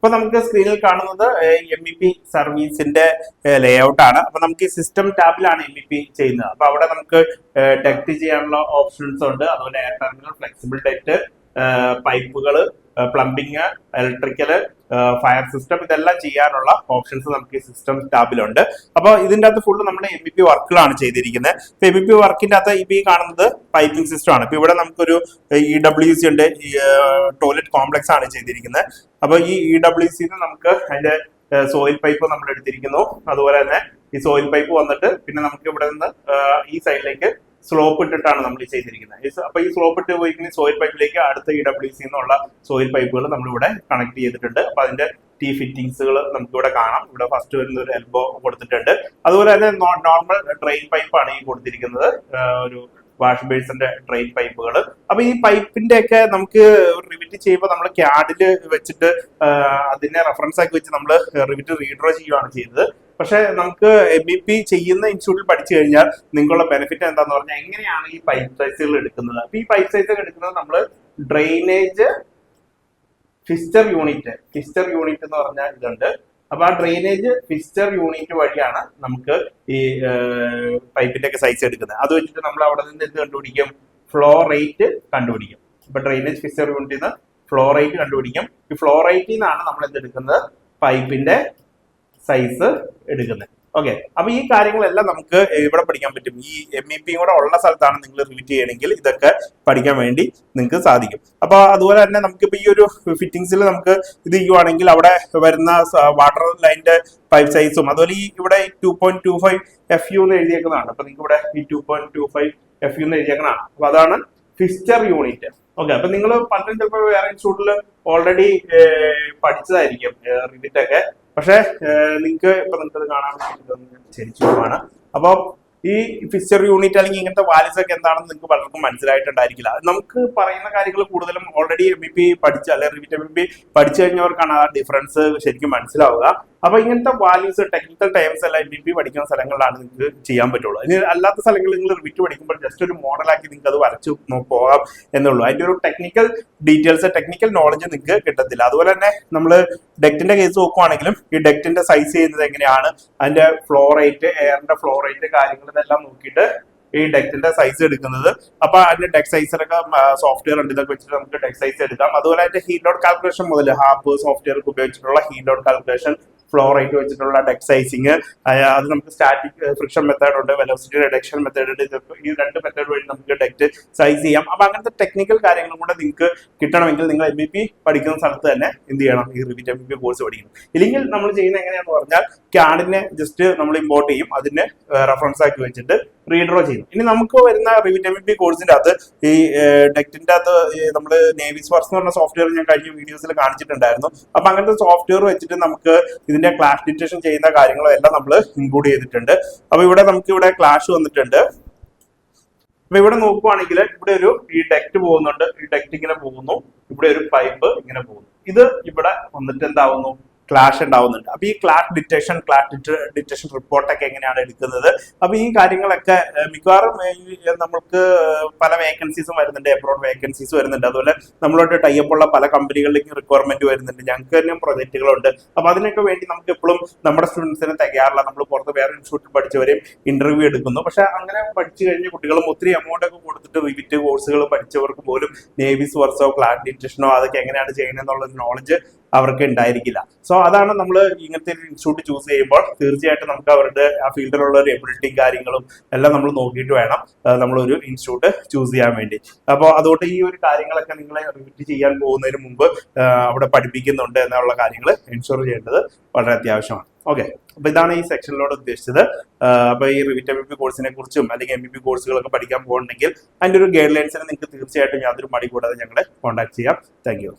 ഇപ്പൊ നമുക്ക് സ്ക്രീനിൽ കാണുന്നത് MEP സർവീസിന്റെ ലേഔട്ട് ആണ്. അപ്പൊ നമുക്ക് ഈ സിസ്റ്റം ടാബിലാണ് MEP ചെയ്യുന്നത്. അപ്പൊ അവിടെ നമുക്ക് ഡക്ട് ചെയ്യാനുള്ള ഓപ്ഷൻസ് ഉണ്ട്. അതുപോലെ എയർ ടെർമിനൽ, ഫ്ലെക്സിബിൾ ഡക്ട്, പൈപ്പുകൾ, പ്ലംബിങ്, ഇലക്ട്രിക്കല്, ഫയർ സിസ്റ്റം, ഇതെല്ലാം ചെയ്യാനുള്ള ഓപ്ഷൻസ് നമുക്ക് ഈ സിസ്റ്റം ടാബിലുണ്ട്. അപ്പോൾ ഇതിന്റെ അകത്ത് ഫുള്ള് നമ്മുടെ MEP വർക്കുകളാണ് ചെയ്തിരിക്കുന്നത്. ഇപ്പൊ MEP വർക്കിന്റെ അകത്ത് ഇപ്പൊ ഈ കാണുന്നത് പൈപ്പിംഗ് സിസ്റ്റം ആണ്. ഇപ്പൊ ഇവിടെ നമുക്കൊരു EWC ഉണ്ട്, ടോയ്ലറ്റ് കോംപ്ലക്സ് ആണ് ചെയ്തിരിക്കുന്നത്. അപ്പൊ ഈ EWC നമുക്ക് അതിന്റെ സോയിൽ പൈപ്പ് നമ്മൾ എടുത്തിരിക്കുന്നു. അതുപോലെ തന്നെ ഈ സോയിൽ പൈപ്പ് വന്നിട്ട് പിന്നെ നമുക്ക് ഇവിടെ നിന്ന് ഈ സൈഡിലേക്ക് സ്ലോപ്പ് ഇട്ടിട്ടാണ് നമ്മൾ ചെയ്തിരിക്കുന്നത്. അപ്പൊ ഈ സ്ലോപ്പ് ഇട്ട് പോയിരിക്കുന്ന സോയിൽ പൈപ്പിലേക്ക് അടുത്ത EWC എന്നുള്ള സോയിൽ പൈപ്പുകൾ നമ്മളിവിടെ കണക്ട് ചെയ്തിട്ടുണ്ട്. അപ്പൊ അതിന്റെ ഫിറ്റിംഗ്സുകൾ നമുക്ക് ഇവിടെ കാണാം. ഇവിടെ ഫസ്റ്റ് വരുന്ന ഒരു എൽബോ കൊടുത്തിട്ടുണ്ട്. അതുപോലെ തന്നെ നോർമൽ ഡ്രെയിൻ പൈപ്പാണ് ഈ കൊടുത്തിരിക്കുന്നത്, ഒരു വാഷ് ബേസിന്റെ ഡ്രെയിൻ പൈപ്പുകൾ. അപ്പൊ ഈ പൈപ്പിന്റെ ഒക്കെ നമുക്ക് റിവിറ്റ് ചെയ്യുമ്പോൾ നമ്മൾ ക്യാഡില് വെച്ചിട്ട് അതിനെ റെഫറൻസ് ആക്കി വെച്ച് നമ്മൾ റിവിറ്റ് റീഡ്രോ ചെയ്യുകയാണ് ചെയ്തത്. പക്ഷെ നമുക്ക് MEP ചെയ്യുന്ന ഇൻസ്റ്റിറ്റ്യൂട്ടിൽ പഠിച്ചു കഴിഞ്ഞാൽ നിങ്ങളുടെ ബെനിഫിറ്റ് എന്താന്ന് പറഞ്ഞാൽ എങ്ങനെയാണ് ഈ പൈപ്പ് സൈസുകൾ എടുക്കുന്നത്. അപ്പൊ ഈ പൈപ്പ് സൈസുകൾ എടുക്കുന്നത് നമ്മൾ ഡ്രെയിനേജ് ഫിസ്റ്റർ യൂണിറ്റ് എന്ന് പറഞ്ഞാൽ ഇതുണ്ട്. അപ്പൊ ആ ഡ്രെയിനേജ് ഫിസ്റ്റർ യൂണിറ്റ് വഴിയാണ് നമുക്ക് ഈ പൈപ്പിന്റെ ഒക്കെ സൈസ് എടുക്കുന്നത്. അത് വെച്ചിട്ട് നമ്മൾ അവിടെ നിന്ന് എന്ത് കണ്ടുപിടിക്കും? ഫ്ലോ റേറ്റ് കണ്ടുപിടിക്കും. ഇപ്പൊ ഡ്രെയിനേജ് ഫിസ്റ്റർ യൂണിറ്റിൽ നിന്ന് ഫ്ലോ റേറ്റ് കണ്ടുപിടിക്കും. ഈ ഫ്ലോ റേറ്റിൽ നിന്നാണ് നമ്മൾ എന്തെടുക്കുന്നത്? പൈപ്പിന്റെ സൈസ് എടുക്കുന്നത്. ഓക്കെ, അപ്പൊ ഈ കാര്യങ്ങളെല്ലാം നമുക്ക് ഇവിടെ പഠിക്കാൻ പറ്റും. ഈ MEP കൂടെ ഉള്ള സ്ഥലത്താണ് നിങ്ങൾ റിവിറ്റ് ചെയ്യണമെങ്കിൽ ഇതൊക്കെ പഠിക്കാൻ വേണ്ടി നിങ്ങൾക്ക് സാധിക്കും. അപ്പൊ അതുപോലെ തന്നെ നമുക്കിപ്പോ ഈ ഒരു ഫിറ്റിംഗ്സിൽ നമുക്ക് ഇത് ചെയ്യുവാണെങ്കിൽ അവിടെ വരുന്ന വാട്ടർ ലൈനിന്റെ പൈപ്പ് സൈസും അതുപോലെ ഈ ഇവിടെ 2.25 FU എന്ന് എഴുതിയേക്കുന്നതാണ്. അപ്പൊ നിങ്ങൾക്ക് ഇവിടെ ഈ 2.25 FU എന്ന് എഴുതിയേക്കുന്നതാണ്. അപ്പൊ അതാണ് ഫിസ്റ്റർ യൂണിറ്റ്. ഓക്കെ, അപ്പൊ നിങ്ങൾ പലരും ചിലപ്പോൾ വേറെ ഇൻസ്റ്റിറ്റ്യൂട്ടിൽ ഓൾറെഡി പഠിച്ചതായിരിക്കും റിവിറ്റ് ഒക്കെ. പക്ഷെ നിങ്ങൾക്ക് ഇപ്പൊ നിങ്ങൾക്ക് കാണാൻ ശരിച്ചുമാണ്. അപ്പൊ ഈ ഫിസ്റ്റർ യൂണിറ്റ് അല്ലെങ്കിൽ ഇങ്ങനത്തെ വാല്യൂസ് ഒക്കെ എന്താണെന്ന് നിങ്ങൾക്ക് പലർക്കും മനസ്സിലായിട്ടുണ്ടായിരിക്കില്ല. നമുക്ക് പറയുന്ന കാര്യങ്ങൾ കൂടുതലും ഓൾറെഡി MEP പഠിച്ച അല്ലെങ്കിൽ റിവിറ്റ് MEP പഠിച്ചു കഴിഞ്ഞവർക്കാണ് ആ ഡിഫറൻസ് ശരിക്കും മനസ്സിലാവുക. അപ്പൊ ഇങ്ങനത്തെ വാല്യൂസ് ടെക്നിക്കൽ ടൈംസ് എല്ലാം MEP പഠിക്കുന്ന സ്ഥലങ്ങളിലാണ് നിങ്ങൾക്ക് ചെയ്യാൻ പറ്റുള്ളൂ. ഇനി അല്ലാത്ത സ്ഥലങ്ങളിൽ നിങ്ങൾ റിവിറ്റ് പഠിക്കുമ്പോൾ ജസ്റ്റ് ഒരു മോഡലാക്കി നിങ്ങൾക്ക് അത് വരച്ചു പോകാം എന്നുള്ളൂ. അതിന്റെ ഒരു ടെക്നിക്കൽ ഡീറ്റെയിൽസ്, ടെക്നിക്കൽ നോളജ് നിങ്ങൾക്ക് കിട്ടത്തില്ല. അതുപോലെ തന്നെ നമ്മൾ ഡെക്റ്റിന്റെ കേസ് നോക്കുവാണെങ്കിലും ഈ ഡെക്റ്റിന്റെ സൈസ് ചെയ്യുന്നത് എങ്ങനെയാണ്, അതിന്റെ ഫ്ലോ റേറ്റ്, എയറിന്റെ ഫ്ലോ റേറ്റ്, കാര്യങ്ങൾ ഇതെല്ലാം നോക്കിയിട്ട് ഈ ഡെക്റ്റിന്റെ സൈസ് എടുക്കുന്നത്. അപ്പൊ അതിന്റെ ഡെക് സൈസിലൊക്കെ സോഫ്റ്റ്വെയർ ഉണ്ട്, ഇതൊക്കെ വെച്ചിട്ട് നമുക്ക് ഡെക് സൈസ് എടുക്കാം. അതുപോലെ അതിന്റെ ഹീറ്റ് ലോഡ് കാൽക്കുലേഷൻ മുതൽ ഹാപ്പ് സോഫ്റ്റ്വെയർ ഉപയോഗിച്ചിട്ടുള്ള heat load calculation, flow rate വെച്ചിട്ടുള്ള ഡെക് സൈസിങ്, അത് നമുക്ക് സ്റ്റാറ്റിക് ഫ്രിക്ഷൻ മെത്തേഡ് ഉണ്ട്, വെലോസിറ്റി റിഡക്ഷൻ മെത്തേഡ് ഉണ്ട്. ഈ രണ്ട് മെത്തേഡ് വഴി നമുക്ക് ഡെക്റ്റ് സൈസ് ചെയ്യാം. അപ്പൊ അങ്ങനത്തെ ടെക്നിക്കൽ കാര്യങ്ങളും കൂടെ നിങ്ങൾക്ക് കിട്ടണമെങ്കിൽ നിങ്ങൾ MEP പഠിക്കുന്ന സ്ഥലത്ത് തന്നെ എന്ത് ചെയ്യണം? ഈ റിവിറ്റ് MEP കോഴ്സ് പഠിക്കണം. ഇല്ലെങ്കിൽ നമ്മൾ ചെയ്യുന്നത് എങ്ങനെയാന്ന് പറഞ്ഞാൽ ക്യാഡിനെ ജസ്റ്റ് നമ്മൾ ഇമ്പോർട്ട് ചെയ്യും, അതിന് റെഫറൻസ് ആക്കി വെച്ചിട്ട് റീഡ്രോ ചെയ്യും. ഇനി നമുക്ക് വരുന്ന റിവിറ്റ് MEP കോഴ്സിന്റെ അകത്ത് ഈ ഡെക്റ്റിന്റെ അകത്ത് നമ്മൾ നേവിസ് വർക്സ് എന്ന് പറഞ്ഞ സോഫ്റ്റ്വെയർ ഞാൻ കഴിഞ്ഞ വീഡിയോസിൽ കാണിച്ചിട്ടുണ്ടായിരുന്നു. അപ്പൊ അങ്ങനത്തെ സോഫ്റ്റ്വെയർ വെച്ചിട്ട് നമുക്ക് ഇതിന്റെ ക്ലാഷ് ഡിറ്റക്ഷൻ ചെയ്യുന്ന കാര്യങ്ങളും എല്ലാം നമ്മൾ ഇൻക്ലൂഡ് ചെയ്തിട്ടുണ്ട്. അപ്പൊ ഇവിടെ നമുക്ക് ഇവിടെ ക്ലാഷ് വന്നിട്ടുണ്ട്. അപ്പൊ ഇവിടെ നോക്കുവാണെങ്കിൽ ഇവിടെ ഒരു ഈ ഡെക്റ്റ് പോകുന്നുണ്ട്, ഈ ഡെക്റ്റ് ഇങ്ങനെ പോകുന്നു, ഇവിടെ ഒരു പൈപ്പ് ഇങ്ങനെ പോകുന്നു. ഇത് ഇവിടെ വന്നിട്ട് എന്താവുന്നു? ക്ലാഷ് ഉണ്ടാവുന്നുണ്ട്. അപ്പൊ ഈ ക്ലാഷ് ഡിറ്റക്ഷൻ റിപ്പോർട്ടൊക്കെ എങ്ങനെയാണ് എടുക്കുന്നത്? അപ്പൊ ഈ കാര്യങ്ങളൊക്കെ മിക്കവാറും നമുക്ക് പല വേക്കൻസീസും വരുന്നുണ്ട്, എബ്രോഡ് വേക്കൻസീസ് വരുന്നുണ്ട്. അതുപോലെ നമ്മളോട് ടൈപ്പ് ഉള്ള പല കമ്പനികളിലേക്കും റിക്വയർമെന്റ് വരുന്നുണ്ട്. ഞങ്ങൾക്ക് തന്നെ പ്രൊജക്റ്റുകളുണ്ട്. അപ്പൊ അതിനൊക്കെ വേണ്ടി നമുക്ക് എപ്പോഴും നമ്മുടെ സ്റ്റുഡൻസിനെ തികയാറില്ല. നമ്മൾ പുറത്ത് വേറെ ഇൻസ്റ്റിറ്റ്യൂട്ടിൽ പഠിച്ചവരെയും ഇന്റർവ്യൂ എടുക്കുന്നു. പക്ഷെ അങ്ങനെ പഠിച്ചു കഴിഞ്ഞ കുട്ടികളും ഒത്തിരി എമൗണ്ട് ഒക്കെ കൊടുത്തിട്ട് റിവിറ്റ് കോഴ്സുകൾ പഠിച്ചവർക്ക് പോലും നേവിസ് വർക്സോ ക്ലാഷ് ഡിറ്റക്ഷനോ അതൊക്കെ എങ്ങനെയാണ് ചെയ്യണമെന്നുള്ള നോളജ് അവർക്ക് ഉണ്ടായിരിക്കില്ല. സോ അതാണ് നമ്മൾ ഇങ്ങനത്തെ ഒരു ഇൻസ്റ്റിറ്റ്യൂട്ട് ചൂസ് ചെയ്യുമ്പോൾ തീർച്ചയായിട്ടും നമുക്ക് അവരുടെ ആ ഫീൽഡിലുള്ള ഒരു എബിലിറ്റിയും കാര്യങ്ങളും എല്ലാം നമ്മൾ നോക്കിയിട്ട് വേണം നമ്മളൊരു ഇൻസ്റ്റിറ്റ്യൂട്ട് ചൂസ് ചെയ്യാൻ വേണ്ടി. അപ്പോൾ അതുകൊണ്ട് ഈ ഒരു കാര്യങ്ങളൊക്കെ നിങ്ങളെ റിവിറ്റ് ചെയ്യാൻ പോകുന്നതിന് മുമ്പ് അവിടെ പഠിപ്പിക്കുന്നുണ്ട് എന്നുള്ള കാര്യങ്ങൾ എൻഷുർ ചെയ്യേണ്ടത് വളരെ അത്യാവശ്യമാണ്. ഓക്കെ, അപ്പൊ ഇതാണ് ഈ സെക്ഷനിലൂടെ ഉദ്ദേശിച്ചത്. അപ്പൊ ഈ റിവിറ്റ് MEP കോഴ്സിനെ കുറിച്ചും അല്ലെങ്കിൽ MEP കോഴ്സുകളൊക്കെ പഠിക്കാൻ പോകുന്നുണ്ടെങ്കിൽ അതിന്റെ ഒരു ഗൈഡ് ലൈൻസിന് നിങ്ങൾക്ക് തീർച്ചയായിട്ടും യാതൊരു മടി കൂടാതെ ഞങ്ങളെ കോൺടാക്ട് ചെയ്യാം. Thank you.